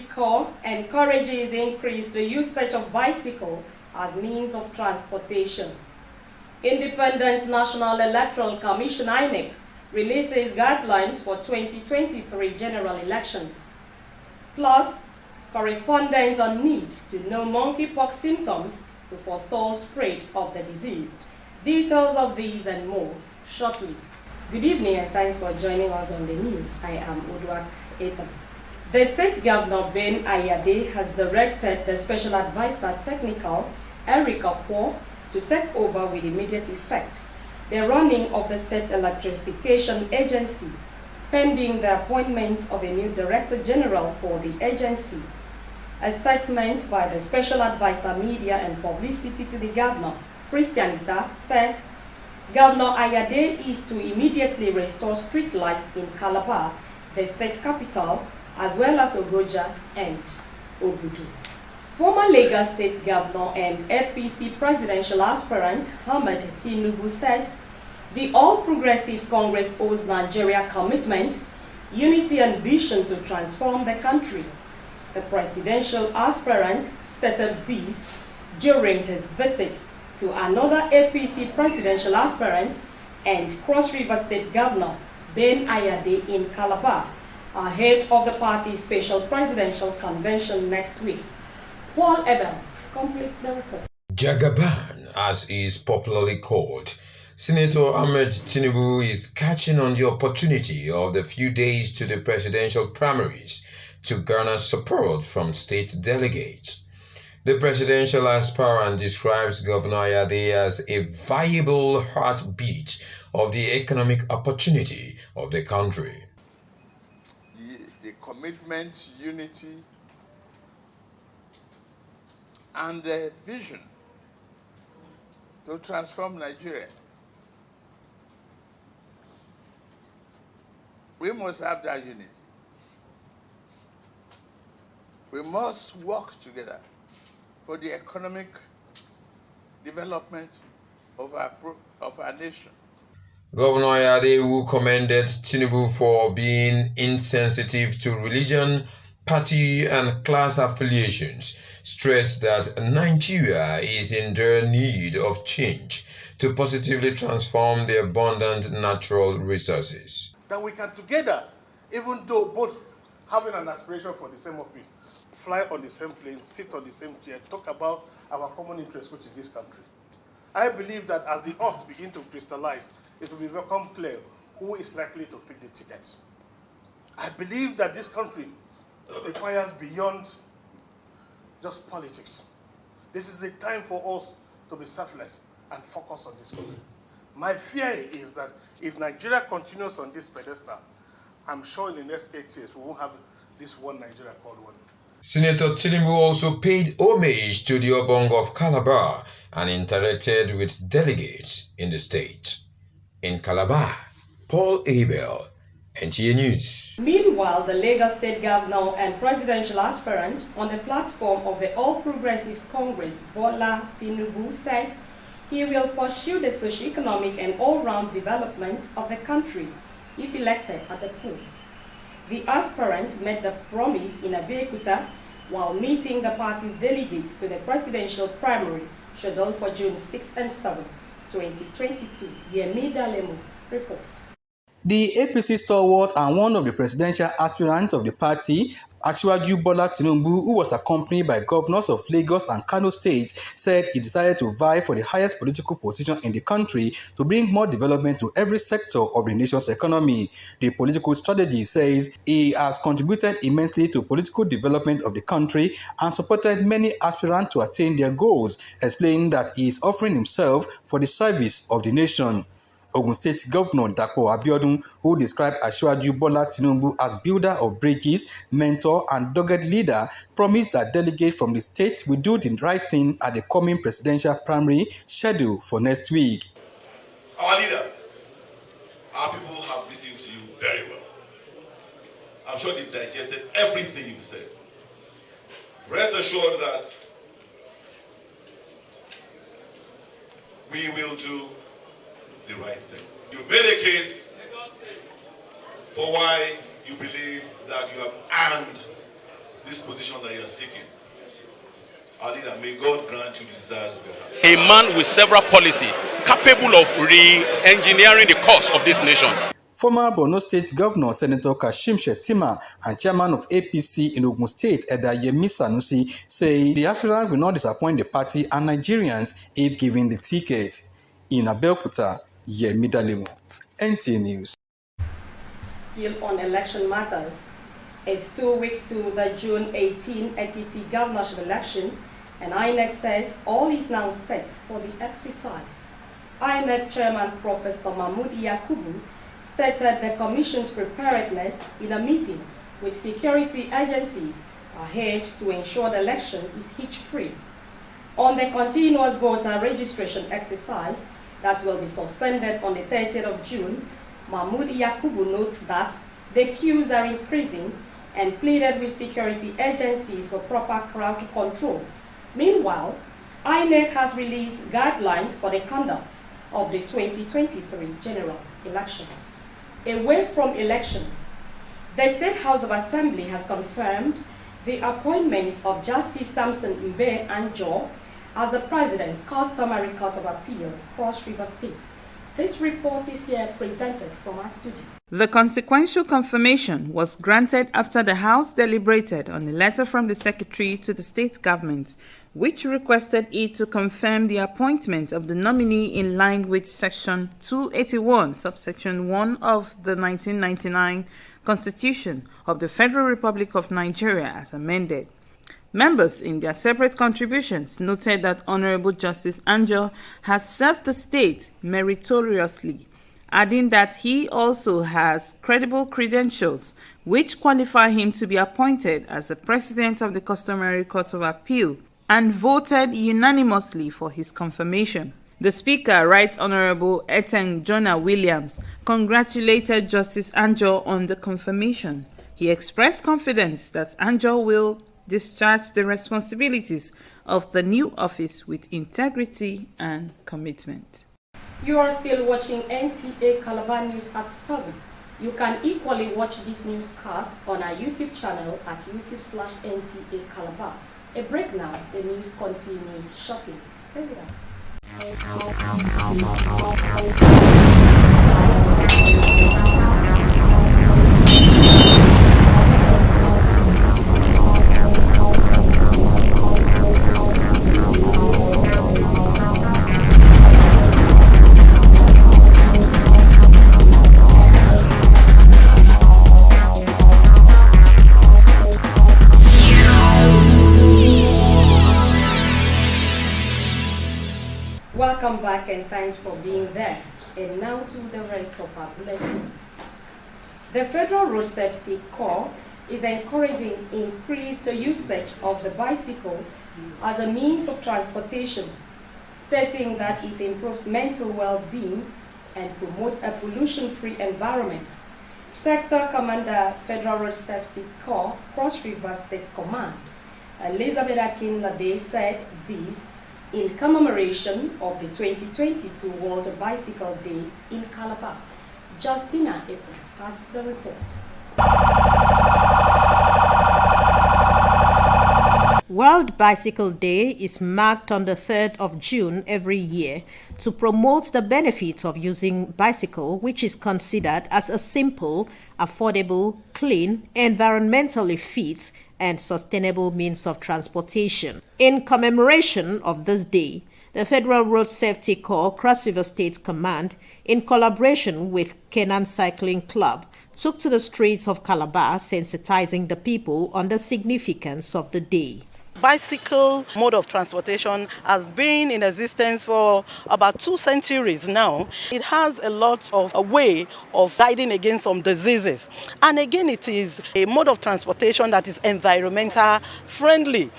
Corps encourages increased usage of bicycle as means of transportation. Independent National Electoral Commission (INEC) releases guidelines for 2023 general elections. Plus, correspondence on need to know monkeypox symptoms to forestall spread of the disease. Details of these and more shortly. Good evening and thanks for joining us on the news. I am Udwak Ethan. The State Governor Ben Ayade has directed the Special Advisor Technical, Erica Poor, to take over with immediate effect the running of the State Electrification Agency, pending the appointment of a new Director General for the agency. A statement by the Special Advisor Media and Publicity to the Governor, Nta, says Governor Ayade is to immediately restore street lights in Calabar, the state capital, as well as Ogoja and Obudu. Former Lagos State Governor and APC presidential aspirant Nta Tinubu says the All Progressives Congress owes Nigeria commitment, unity and vision to transform the country. The presidential aspirant stated this during his visit to another APC presidential aspirant and Cross River State Governor Ben Ayade in Calabar, ahead of the party's special presidential convention next week. Paul Ebel completes the report. Jagaban, as he is popularly called, Senator Ahmed Tinubu is catching on the opportunity of the few days to the presidential primaries to garner support from state delegates. The presidential aspirant describes Governor Ayade as a viable heartbeat of the economic opportunity of the country. The commitment, unity, and the vision to transform Nigeria. We must have that unity. We must work together for the economic development of our nation. Governor Ayade, who commended Tinubu for being insensitive to religion, party and class affiliations, stressed that Nigeria is in dire need of change to positively transform the abundant natural resources. That we can together, even though both having an aspiration for the same office, fly on the same plane, sit on the same chair, talk about our common interest, which is this country. I believe that as the odds begin to crystallize, it will become clear who is likely to pick the tickets. I believe that this country requires beyond just politics. This is the time for us to be selfless and focus on this country. My fear is that if Nigeria continues on this pedestal, I'm sure in the next 8 years we won't have this one Nigeria called one. Senator Tinubu also paid homage to the Obong of Calabar and interacted with delegates in the state. In Calabar, Paul Abel, Nta News. Meanwhile, the Lagos State Governor and presidential aspirant on the platform of the All Progressives Congress, Bola Tinubu, says he will pursue the socio-economic and all-round development of the country if elected at the polls. The aspirant made the promise in Abeokuta while meeting the party's delegates to the presidential primary scheduled for June 6 and 7, 2022. Yemi Dalemo reports. The APC stalwart and one of the presidential aspirants of the party, Asiwaju Bola Tinubu, who was accompanied by governors of Lagos and Kano states, said he decided to vie for the highest political position in the country to bring more development to every sector of the nation's economy. The political strategy says he has contributed immensely to political development of the country and supported many aspirants to attain their goals, explaining that he is offering himself for the service of the nation. Ogun State Governor Dapo Abiodun, who described Asiwaju Bola Tinubu as builder of bridges, mentor and dogged leader, promised that delegates from the state will do the right thing at the coming presidential primary scheduled for next week. Our leader, our people have listened to you very well. I'm sure they've digested everything you've said. Rest assured that we will do the right thing. You made a case for why you believe that you have earned this position that you are seeking. Our leader, may God grant you the desires of your heart. A man with several policies capable of re-engineering the course of this nation. Former Borno State Governor Senator Kashim Shettima and Chairman of APC in Ogun State, Yemi Sanusi, say the aspirant will not disappoint the party and Nigerians if given the ticket. In Abeokuta, Yemi Dalemo, NTA News. Still on election matters, it's 2 weeks to the June 18 Ekiti governorship election, and INEC says all is now set for the exercise. INEC Chairman Professor Mahmood Yakubu stated the Commission's preparedness in a meeting with security agencies ahead to ensure the election is hitch-free. On the continuous voter registration exercise that will be suspended on the 30th of June, Mahmood Yakubu notes that the queues are increasing and pleaded with security agencies for proper crowd control. Meanwhile, INEC has released guidelines for the conduct of the 2023 general elections. Away from elections, the State House of Assembly has confirmed the appointment of Justice Samson Mbe Anjo as the President's Customary Court of Appeal, Cross River State. This report is here presented from our studio. The consequential confirmation was granted after the House deliberated on a letter from the Secretary to the state government, which requested it to confirm the appointment of the nominee in line with Section 281, subsection 1 of the 1999 Constitution of the Federal Republic of Nigeria as amended. Members, in their separate contributions, noted that Honorable Justice Anjo has served the state meritoriously, adding that he also has credible credentials which qualify him to be appointed as the President of the Customary Court of Appeal, and voted unanimously for his confirmation. The Speaker, Right Honorable Eten Jonah Williams, congratulated Justice Anjo on the confirmation. He expressed confidence that Anjo will discharge the responsibilities of the new office with integrity and commitment. You are still watching Nta Calabar News at 7. You can equally watch this newscast on our YouTube channel at youtube.com/NTA Calabar. A break now, the news continues shortly. Stay with us. Welcome back and thanks for being there. And now to the rest of our bulletin. The Federal Road Safety Corps is encouraging increased usage of the bicycle as a means of transportation, stating that it improves mental well-being and promotes a pollution-free environment. Sector Commander, Federal Road Safety Corps, Cross River State Command, Elizabeth Akinlade said this in commemoration of the 2022 World Bicycle Day in Calabar. Justina April has the reports. World Bicycle Day is marked on the 3rd of June every year to promote the benefits of using bicycle, which is considered as a simple, affordable, clean, environmentally fit, and sustainable means of transportation. In commemoration of this day, the Federal Road Safety Corps Cross River State Command, in collaboration with Kenan Cycling Club, took to the streets of Calabar, sensitizing the people on the significance of the day. Bicycle mode of transportation has been in existence for about 2 centuries now. It has a lot of a way of guiding against some diseases. And again, it is a mode of transportation that is environmental friendly.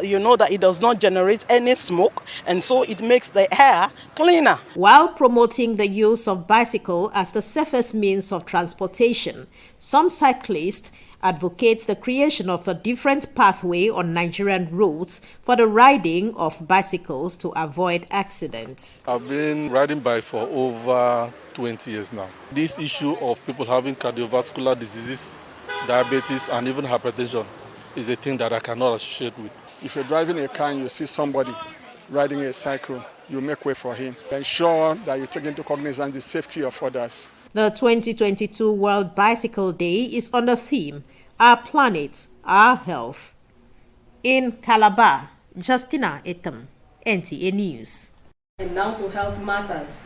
You know that it does not generate any smoke, and so it makes the air cleaner. While promoting the use of bicycle as the safest means of transportation, some cyclists advocates the creation of a different pathway on Nigerian roads for the riding of bicycles to avoid accidents. I've been riding bike for over 20 years now. This issue of people having cardiovascular diseases, diabetes, and even hypertension is a thing that I cannot associate with. If you're driving a car and you see somebody riding a cycle, you make way for him. Ensure that you take into cognizance the safety of others. The 2022 World Bicycle Day is on the theme, Our Planet, Our Health. In Calabar, Justina Etam, NTA News. And now to health matters.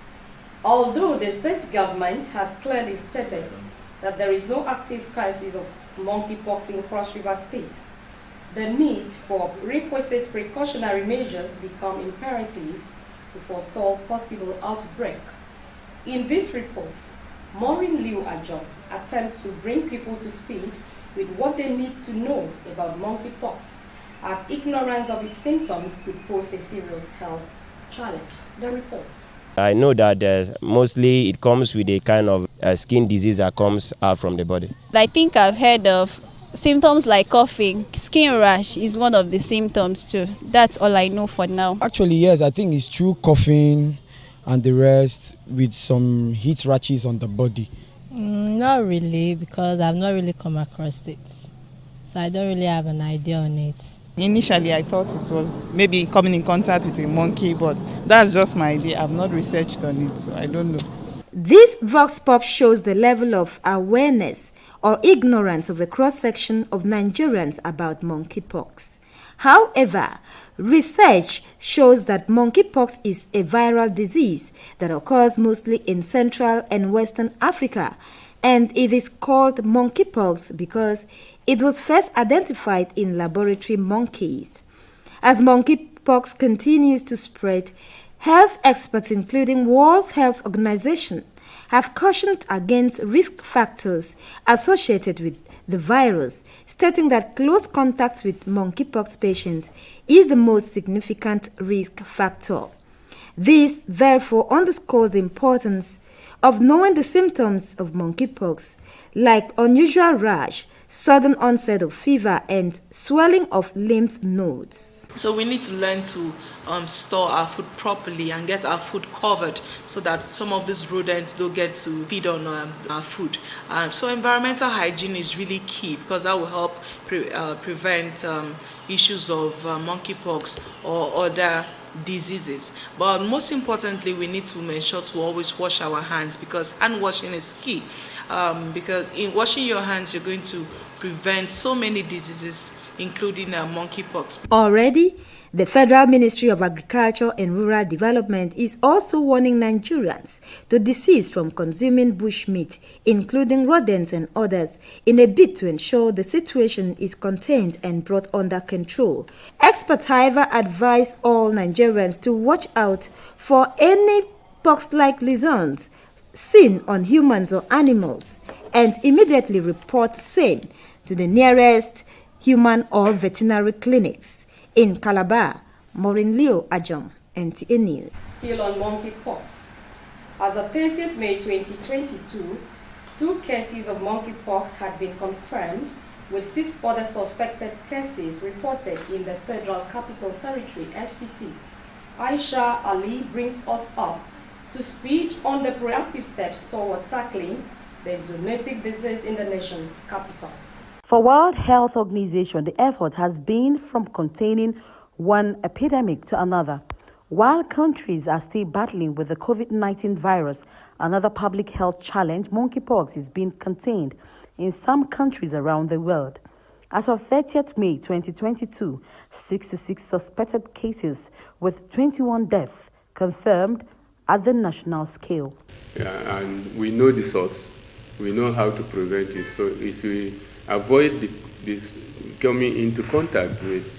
Although the state government has clearly stated that there is no active crisis of monkeypox in Cross River State, the need for requisite precautionary measures become imperative to forestall possible outbreak. In this report, Maureen Liu Ajong attempts to bring people to speed with what they need to know about monkeypox, as ignorance of its symptoms could pose a serious health challenge. The reports. I know that mostly it comes with a kind of skin disease that comes out from the body. I think I've heard of symptoms like coughing. Skin rash is one of the symptoms too. That's all I know for now. Actually, yes, I think it's true coughing and the rest with some heat rashes on the body. Not really, because I've not really come across it. So I don't really have an idea on it. Initially, I thought it was maybe coming in contact with a monkey, but that's just my idea. I've not researched on it, so I don't know. This Vox Pop shows the level of awareness or ignorance of a cross-section of Nigerians about monkeypox. However, research shows that monkeypox is a viral disease that occurs mostly in Central and Western Africa, and it is called monkeypox because it was first identified in laboratory monkeys. As monkeypox continues to spread, health experts, including World Health Organization, have cautioned against risk factors associated with the virus, stating that close contact with monkeypox patients is the most significant risk factor. This, therefore, underscores the importance of knowing the symptoms of monkeypox, like unusual rash, sudden onset of fever, and swelling of lymph nodes. So we need to learn to store our food properly and get our food covered so that some of these rodents don't get to feed on our food. So environmental hygiene is really key, because that will help prevent issues of monkeypox or other diseases. But most importantly, we need to make sure to always wash our hands, because hand washing is key. Because in washing your hands, you're going to prevent so many diseases, including monkeypox. Already, the Federal Ministry of Agriculture and Rural Development is also warning Nigerians to desist from consuming bush meat, including rodents and others, in a bid to ensure the situation is contained and brought under control. Experts, however, advise all Nigerians to watch out for any pox-like lesions seen on humans or animals, and immediately report same to the nearest human or veterinary clinics. In Calabar, Maureen Leo Ajong, NTA News. Still on monkeypox. As of 30th May 2022, 2 cases of monkeypox had been confirmed, with 6 other suspected cases reported in the Federal Capital Territory, FCT. Aisha Ali brings us up to speed on the proactive steps toward tackling the zoonotic disease in the nation's capital. For World Health Organization, the effort has been from containing one epidemic to another. While countries are still battling with the COVID-19 virus, another public health challenge, monkeypox, is being contained in some countries around the world. As of 30th May 2022, 66 suspected cases with 21 deaths confirmed at the national scale. Yeah, and we know the source. We know how to prevent it. So if we avoid this coming into contact with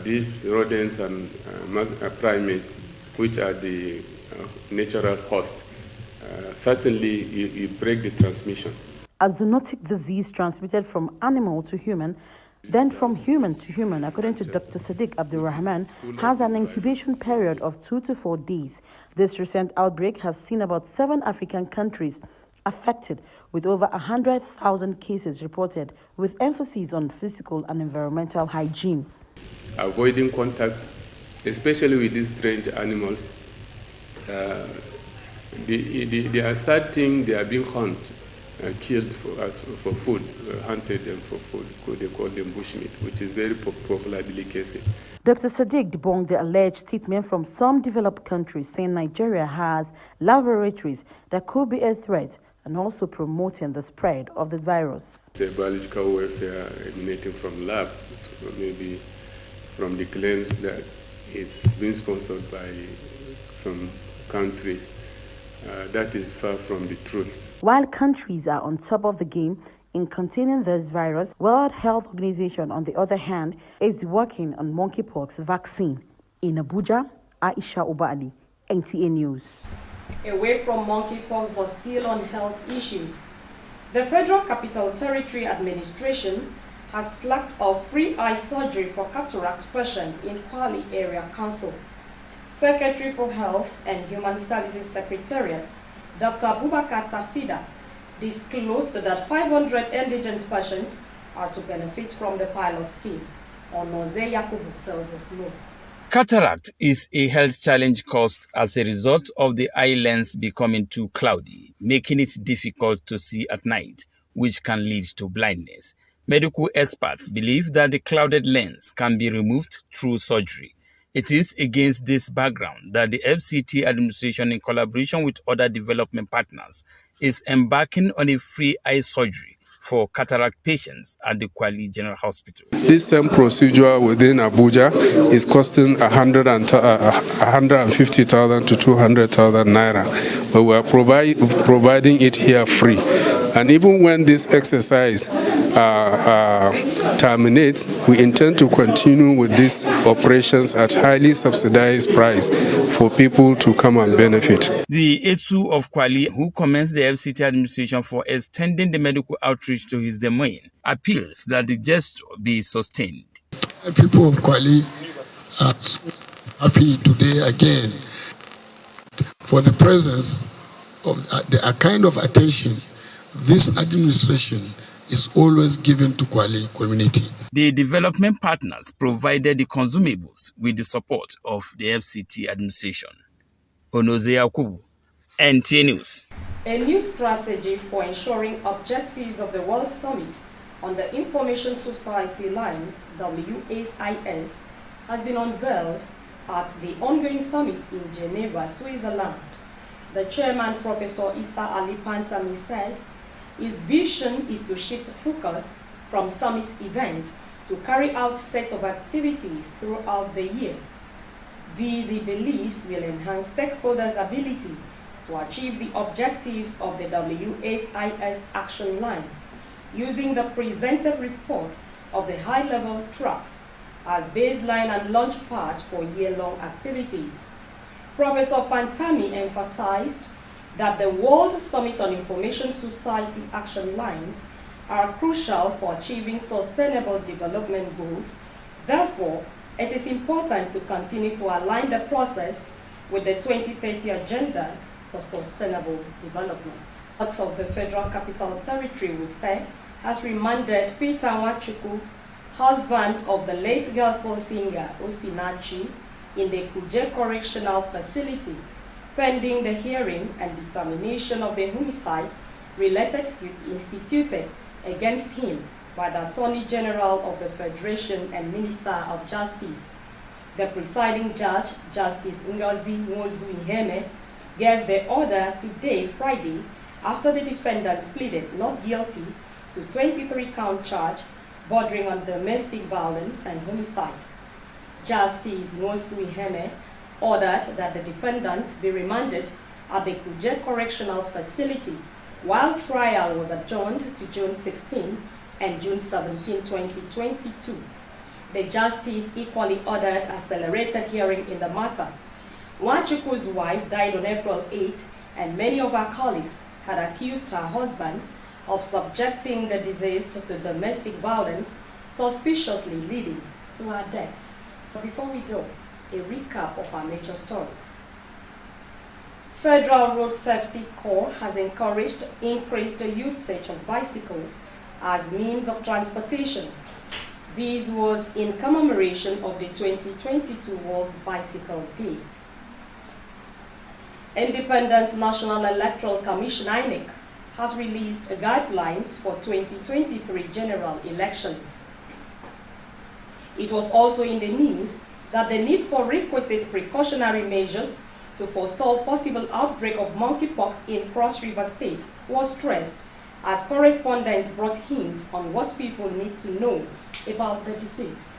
these rodents and primates, which are the natural host, certainly you break the transmission. A zoonotic disease transmitted from animal to human, then from human to human, according to Dr. Sadiq Abdulrahman, has an incubation period of 2 to 4 days. This recent outbreak has seen about 7 African countries affected, with over 100,000 cases reported, with emphasis on physical and environmental hygiene. Avoiding contacts, especially with these strange animals, they are starting, they are being hunted killed for food, hunted them for food. They call them bushmeat, which is very popular delicacy. Dr. Sadiq debunked the alleged statement from some developed countries saying Nigeria has laboratories that could be a threat and also promoting the spread of the virus. It's a biological warfare emanating from labs, so maybe from the claims that it's been sponsored by some countries. That is far from the truth. While countries are on top of the game in containing this virus, World Health Organization, on the other hand, is working on monkeypox vaccine. In Abuja, Aisha Ubali, NTA News. Away from monkeypox but still on health issues, the Federal Capital Territory Administration has flagged off free eye surgery for cataract patients in Kwali Area Council. Secretary for Health and Human Services Secretariat, Dr. Abubakar Tafida, disclosed that 500 indigent patients are to benefit from the pilot scheme. Onoze Yakubu tells us more. Cataract is a health challenge caused as a result of the eye lens becoming too cloudy, making it difficult to see at night, which can lead to blindness. Medical experts believe that the clouded lens can be removed through surgery. It is against this background that the FCT administration, in collaboration with other development partners, is embarking on a free eye surgery for cataract patients at the Kwali General Hospital. This same procedure within Abuja is costing 150,000 to 200,000 naira, but we are providing it here free. And even when this exercise terminates, we intend to continue with these operations at highly subsidized price for people to come and benefit. The Etsu of Kwali, who commends the FCT administration for extending the medical outreach to his domain, appeals that the gesture be sustained. People of Kwali are so happy today again for the presence of the kind of attention this administration is always given to Kwali community. The development partners provided the consumables with the support of the FCT administration. Onoze Yakubu, NTA News. A new strategy for ensuring objectives of the World Summit on the Information Society Lines, WASIS, has been unveiled at the ongoing summit in Geneva, Switzerland. The chairman, Professor Issa Ali Pantami, says his vision is to shift focus from summit events to carry out sets of activities throughout the year. These, he believes, will enhance stakeholders' ability to achieve the objectives of the WASIS action lines, using the presented reports of the high-level tracks as baseline and launchpad for year-long activities. Professor Pantami emphasized that the World Summit on Information Society action lines are crucial for achieving sustainable development goals. Therefore, it is important to continue to align the process with the 2030 Agenda for Sustainable Development. Part of the Federal Capital Territory, we say, has remanded Peter Nwachukwu, husband of the late gospel singer Osinachi, in the Kuje Correctional Facility, pending the hearing and determination of the homicide-related suit instituted against him by the Attorney General of the Federation and Minister of Justice. The presiding judge, Justice Ngozi Nwozu-Iheme, gave the order today, Friday, after the defendants pleaded not guilty to 23-count charge bordering on domestic violence and homicide. Justice Nwosu-Iheme ordered that the defendants be remanded at the Kuje Correctional Facility while trial was adjourned to June 16 and June 17, 2022. The justice equally ordered accelerated hearing in the matter. Nwachukwu's wife died on April 8, and many of her colleagues had accused her husband of subjecting the deceased to domestic violence, suspiciously leading to her death. But before we go, a recap of our major stories. Federal Road Safety Corps has encouraged increased usage of bicycle as means of transportation. This was in commemoration of the 2022 World Bicycle Day. Independent National Electoral Commission (INEC) has released guidelines for 2023 general elections. It was also in the news that the need for requisite precautionary measures to forestall possible outbreak of monkeypox in Cross River State was stressed, as correspondents brought hints on what people need to know about the disease.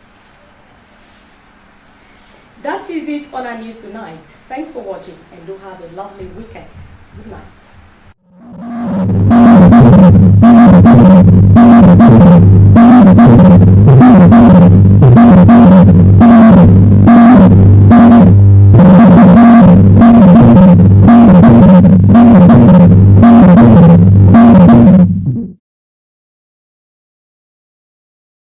That is it on our news tonight. Thanks for watching and do have a lovely weekend. Good night.